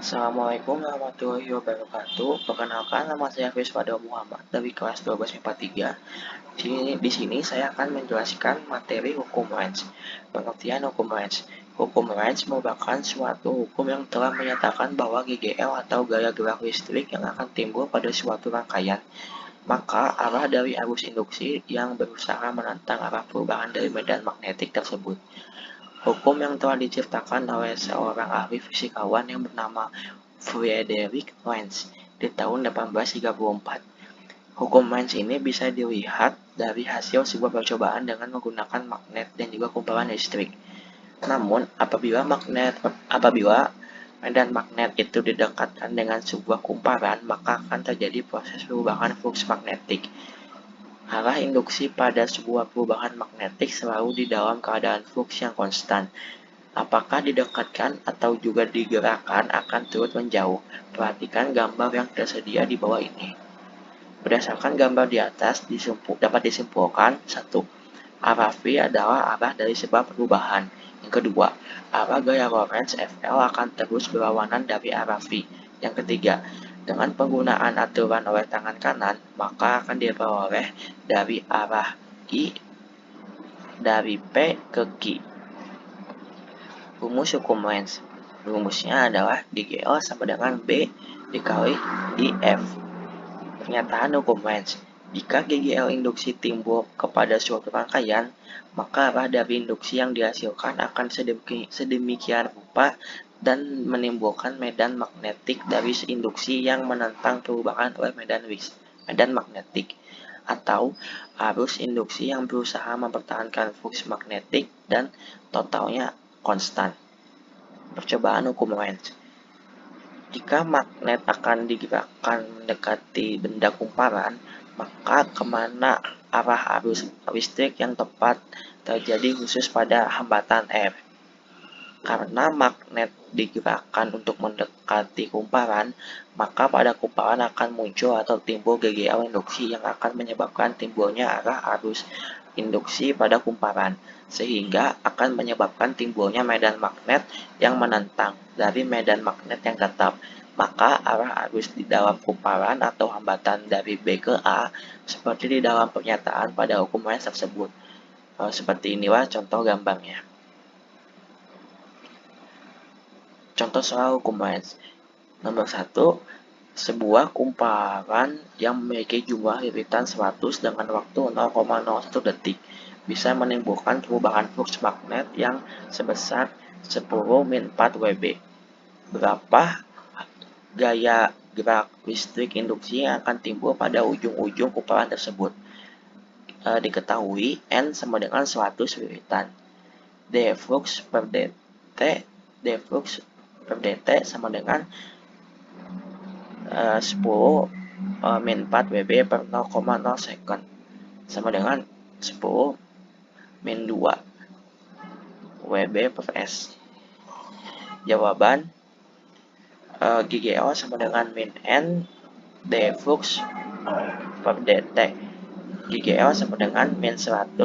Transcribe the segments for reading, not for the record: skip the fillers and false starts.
Assalamualaikum warahmatullahi wabarakatuh. Perkenalkan, nama saya Fiswado Muhammad dari kelas 12 MIPA 3. Di sini saya akan menjelaskan materi hukum range. Pengertian hukum range. Hukum range merupakan suatu hukum yang telah menyatakan bahwa GGL atau gaya gerak listrik yang akan timbul pada suatu rangkaian, maka arah dari arus induksi yang berusaha menantang arah perubahan dari medan magnetik tersebut. Hukum yang telah diciptakan oleh seorang ahli fisikawan yang bernama Friedrich Lenz di tahun 1834. Hukum Lenz ini bisa dilihat dari hasil sebuah percobaan dengan menggunakan magnet dan juga kumparan listrik. Namun, apabila medan magnet itu didekatkan dengan sebuah kumparan, maka akan terjadi proses perubahan flux magnetik. Arah induksi pada sebuah perubahan magnetik selalu di dalam keadaan flux yang konstan. Apakah didekatkan atau juga digerakkan akan turut menjauh. Perhatikan gambar yang tersedia di bawah ini. Berdasarkan gambar di atas dapat disimpulkan 1. Arah V adalah arah dari sebab perubahan. Yang kedua, arah gaya Lorentz FL akan terus berlawanan dari arah V. Yang ketiga, dengan penggunaan aturan oleh tangan kanan, maka akan diperoleh dari arah I dari P ke Q. Rumus hukum Lenz. Rumusnya adalah DGL sama dengan B dikali IF. Pernyataan hukum Lenz. Jika GGL induksi timbul kepada suatu rangkaian, maka arah dari induksi yang dihasilkan akan sedemikian rupa dan menimbulkan medan magnetik dari induksi yang menentang perubahan oleh medan magnetik, atau arus induksi yang berusaha mempertahankan flux magnetik dan totalnya konstan. Percobaan hukum Lenz. Jika magnet akan digerakkan mendekati benda kumparan, maka kemana arah arus listrik yang tepat terjadi khusus pada hambatan R. Karena magnet digerakkan untuk mendekati kumparan, maka pada kumparan akan muncul atau timbul GGL induksi yang akan menyebabkan timbulnya arah arus induksi pada kumparan, sehingga akan menyebabkan timbulnya medan magnet yang menentang dari medan magnet yang tetap. Maka arah arus di dalam kumparan atau hambatan dari B ke A seperti di dalam pernyataan pada hukum Lenz tersebut. Seperti inilah contoh gambarnya. Contoh soal hukum Lenz. Nomor 1. Sebuah kumparan yang memiliki jumlah liritan 100 dengan waktu 0,01 detik bisa menimbulkan perubahan flux magnet yang sebesar 10-4 Wb. Berapa gaya gerak listrik induksi yang akan timbul pada ujung-ujung kumparan tersebut? Diketahui N sama dengan 100 liritan. D flux per dt sama dengan 10 min 4 Wb per 0,0 second sama dengan 10 min 2 Wb per S. Jawaban GGL sama dengan min N D flux per dt. GGL sama dengan min 100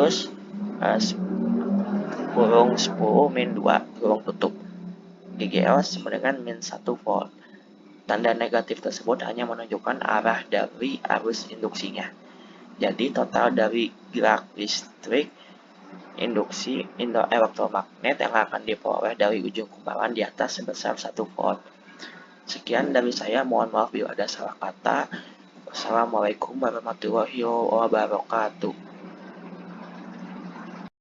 kurung 10 min 2 kurung tutup. GGL sama dengan min 1 volt. Tanda negatif tersebut hanya menunjukkan arah dari arus induksinya. Jadi total dari gerak listrik induksi elektromagnet yang akan diperoleh dari ujung kumparan di atas sebesar 1 volt. Sekian dari saya, mohon maaf bila ada salah kata. Wassalamualaikum warahmatullahi wabarakatuh.